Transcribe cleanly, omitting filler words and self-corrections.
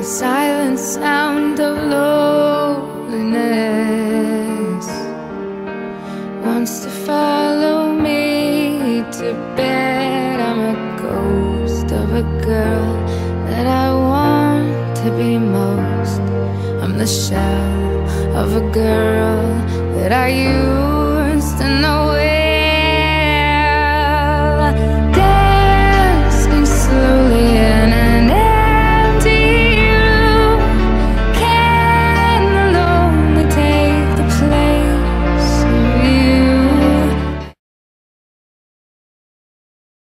silent sound of loneliness wants to follow me to bed. I'm a ghost of a girl that I want to be most. I'm the shell of a girl that I used